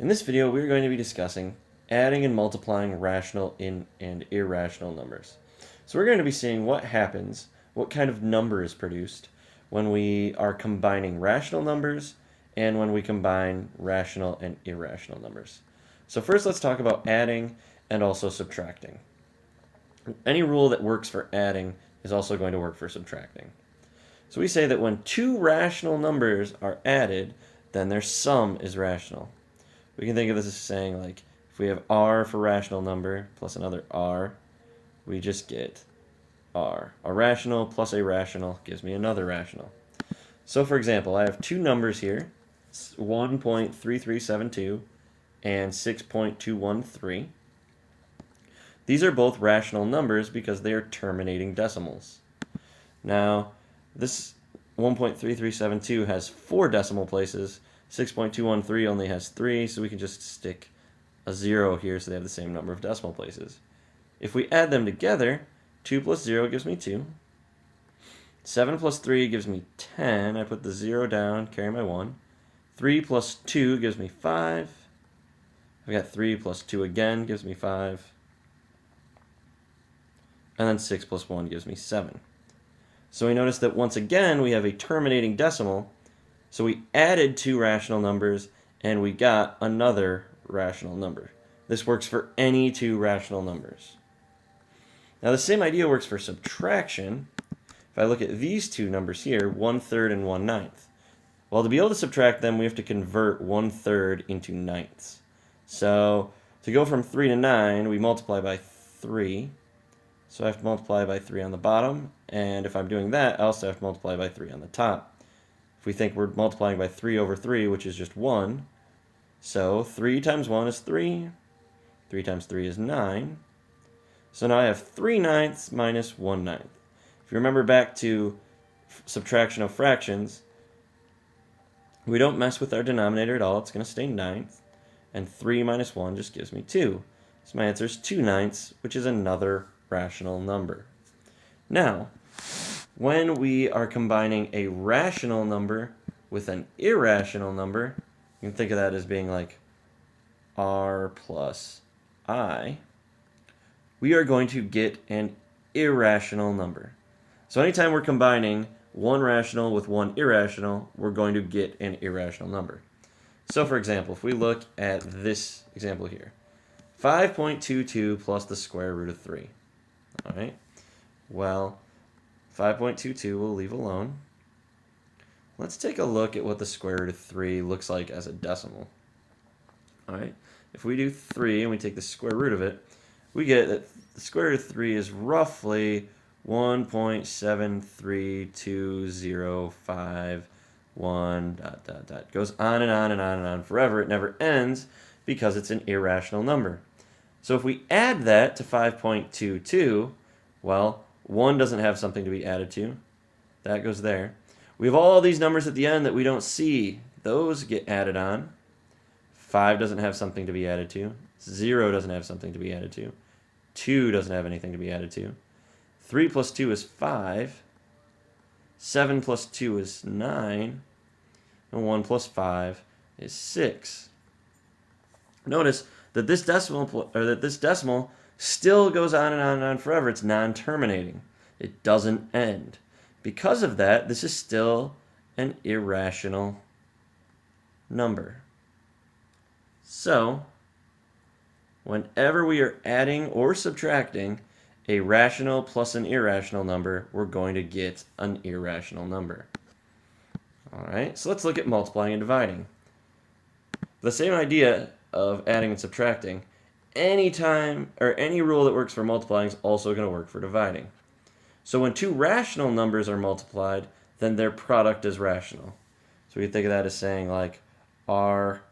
In this video, we're going to be discussing adding and multiplying rational and irrational numbers. So we're going to be seeing what happens, what kind of number is produced when we are combining rational numbers and when we combine rational and irrational numbers. So first, let's talk about adding and also subtracting. Any rule that works for adding is also going to work for subtracting. So we say that when two rational numbers are added, then their sum is rational. We can think of this as saying, like, if we have r for rational number plus another r, we just get r. A rational plus a rational gives me another rational. So for example, I have two numbers here, 1.3372 and 6.213. These are both rational numbers because they are terminating decimals. Now, this 1.3372 has 4 decimal places. 6.213 only has 3, so we can just stick a 0 here so they have the same number of decimal places. If we add them together, 2 plus 0 gives me 2. 7 plus 3 gives me 10. I put the 0 down, carry my 1. 3 plus 2 gives me 5. I've got 3 plus 2 again gives me 5. And then 6 plus 1 gives me 7. So we notice that once again we have a terminating decimal. So we added 2 rational numbers and we got another rational number. This works for any 2 rational numbers. Now the same idea works for subtraction. If I look at these 2 numbers here, 1/3 and 1/9. Well, to be able to subtract them, we have to convert 1/3 into ninths. So to go from 3 to 9, we multiply by 3. So I have to multiply by 3 on the bottom, and if I'm doing that, I also have to multiply by 3 on the top. If we think we're multiplying by 3 over 3, which is just 1, so 3 times 1 is 3, 3 times 3 is 9. So now I have 3/9 minus 1/9. If you remember back to subtraction of fractions, we don't mess with our denominator at all. It's going to stay 9th, and 3 minus 1 just gives me 2. So my answer is 2/9, which is another rational number. Now, when we are combining a rational number with an irrational number, you can think of that as being like r plus I, we are going to get an irrational number. So anytime we're combining one rational with one irrational, we're going to get an irrational number. So for example, if we look at this example here, 5.22 plus the square root of 3. All right, well, 5.22 we'll leave alone. Let's take a look at what the square root of 3 looks like as a decimal. All right, if we do 3 and we take the square root of it, we get that the square root of 3 is roughly 1.73205 ... Goes on and on and on and on forever. It never ends because it's an irrational number. So if we add that to 5.22, well, 1 doesn't have something to be added to. That goes there. We have all these numbers at the end that we don't see. Those get added on. 5 doesn't have something to be added to. 0 doesn't have something to be added to. 2 doesn't have anything to be added to. 3 plus 2 is 5. 7 plus 2 is 9. And 1 plus 5 is 6. Notice that this decimal still goes on and on and on forever. It's non-terminating. It doesn't end. Because of that, this is still an irrational number. So, whenever we are adding or subtracting a rational plus an irrational number, we're going to get an irrational number. All right, so let's look at multiplying and dividing. The same idea of adding and subtracting, any rule that works for multiplying is also going to work for dividing. So when 2 rational numbers are multiplied, then their product is rational. So we can think of that as saying like r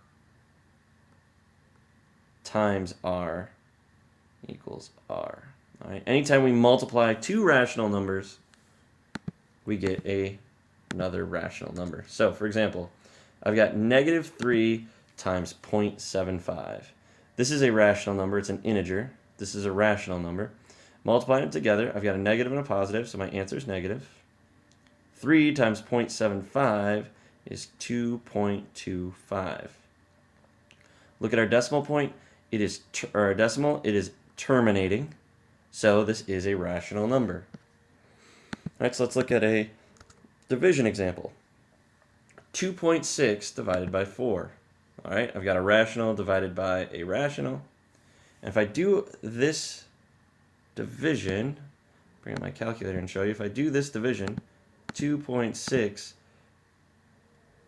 times r equals r. All right. Anytime we multiply 2 rational numbers, we get another rational number. So for example, I've got -3 times 0.75. This is a rational number. It's an integer. This is a rational number. Multiplying them together, I've got a negative and a positive, so my answer is negative. 3 times 0.75 is 2.25. Look at our decimal point. It is our decimal. It is terminating. So this is a rational number. All right, so let's look at a division example. 2.6 divided by 4. All right, I've got a rational divided by a rational. And if I do this division, bring up my calculator and show you. If I do this division, 2.6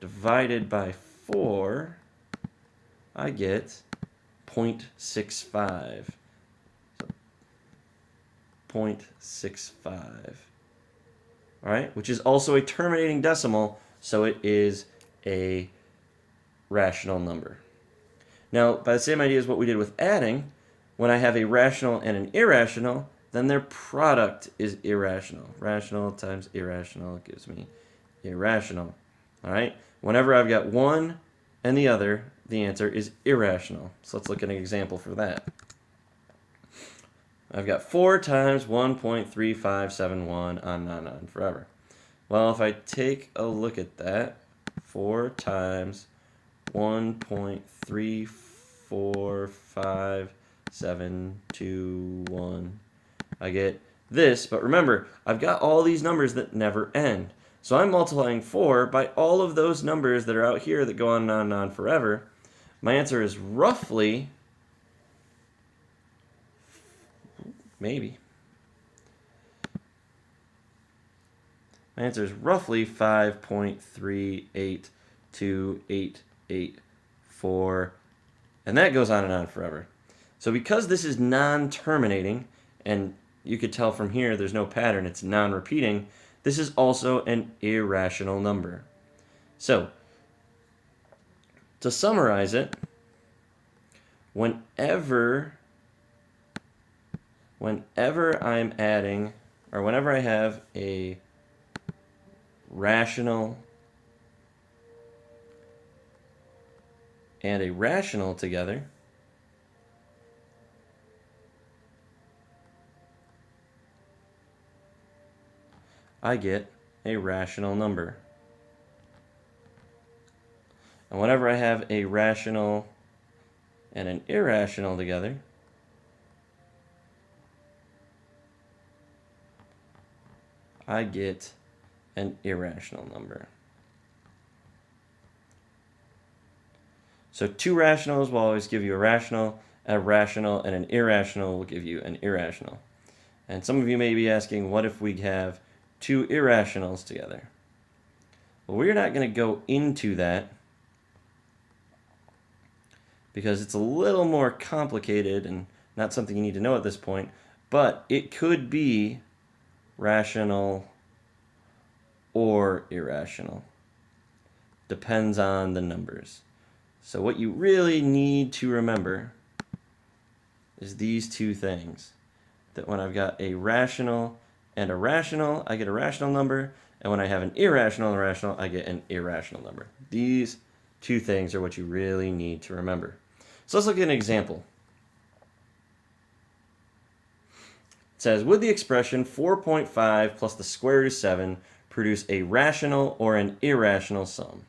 divided by 4, I get 0.65. So 0.65. All right, which is also a terminating decimal, so it is a rational number. Now, by the same idea as what we did with adding, when I have a rational and an irrational, then their product is irrational. Rational times irrational gives me irrational. All right, whenever I've got one and the other, the answer is irrational. So let's look at an example for that. I've got 4 times 1.3571 on forever. Well, if I take a look at that, 4 times 1.345721, I get this. But remember, I've got all these numbers that never end. So I'm multiplying 4 by all of those numbers that are out here that go on and on forever. My answer is roughly, maybe, my answer is roughly 5.3828884, and that goes on and on forever. So because this is non-terminating, and you could tell from here there's no pattern, it's non-repeating, this is also an irrational number. So, to summarize it, whenever I'm adding, or whenever I have a rational and a rational together, I get a rational number. And whenever I have a rational and an irrational together, I get an irrational number. So two rationals will always give you a rational and an irrational will give you an irrational. And some of you may be asking, what if we have two irrationals together? Well, we're not going to go into that because it's a little more complicated and not something you need to know at this point, but it could be rational or irrational. Depends on the numbers. So what you really need to remember is these two things. That when I've got a rational and a rational, I get a rational number, and when I have an irrational and a rational, I get an irrational number. These two things are what you really need to remember. So let's look at an example. It says, would the expression 4.5 plus the square root of 7 produce a rational or an irrational sum?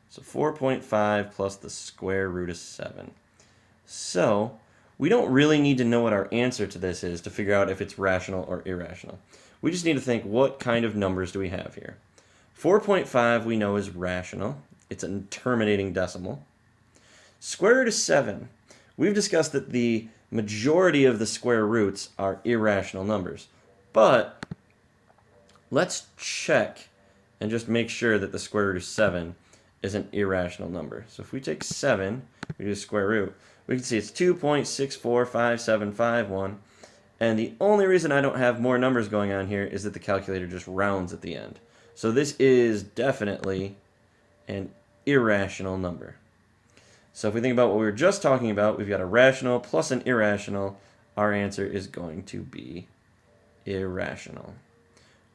So 4.5 plus the square root of 7. So we don't really need to know what our answer to this is to figure out if it's rational or irrational. We just need to think, what kind of numbers do we have here? 4.5 we know is rational. It's a terminating decimal. Square root of 7. We've discussed that the majority of the square roots are irrational numbers. But let's check and just make sure that the square root of 7 is an irrational number. So if we take 7, we do square root, we can see it's 2.645751. And the only reason I don't have more numbers going on here is that the calculator just rounds at the end. So this is definitely an irrational number. So if we think about what we were just talking about, we've got a rational plus an irrational. Our answer is going to be irrational.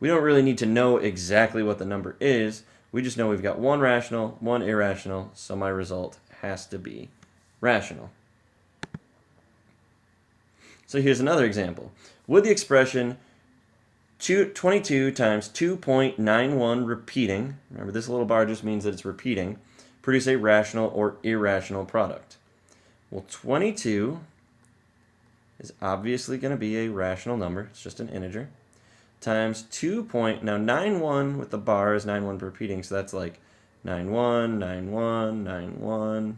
We don't really need to know exactly what the number is. We just know we've got one rational, one irrational, so my result has to be rational. So here's another example. Would the expression 22 times 2.91 repeating, remember this little bar just means that it's repeating, produce a rational or irrational product? Well, 22 is obviously going to be a rational number. It's just an integer. Times 2 now 9-1 with the bar is 9-1 repeating, so that's like 9-1, 9-1, 9-1,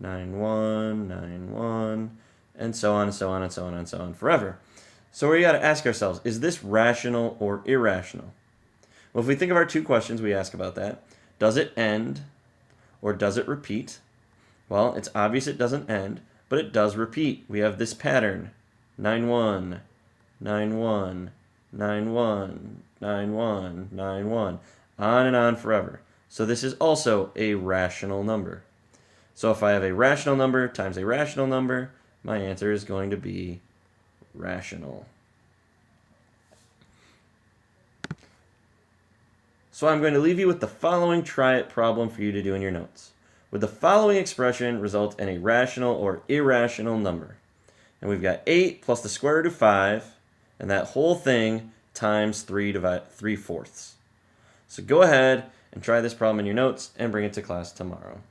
9-1, 9-1, and so on and so on and so on and so on forever. So we got to ask ourselves, is this rational or irrational? Well, if we think of our two questions we ask about that, does it end or does it repeat? Well, it's obvious it doesn't end, but it does repeat. We have this pattern, 9-1, 9-1, 9-1, 9-1, 9-1, on and on forever. So this is also a rational number. So if I have a rational number times a rational number, my answer is going to be rational. So I'm going to leave you with the following try-it problem for you to do in your notes. Would the following expression result in a rational or irrational number? And we've got 8 plus the square root of 5, and that whole thing times 3/4. So go ahead and try this problem in your notes and bring it to class tomorrow.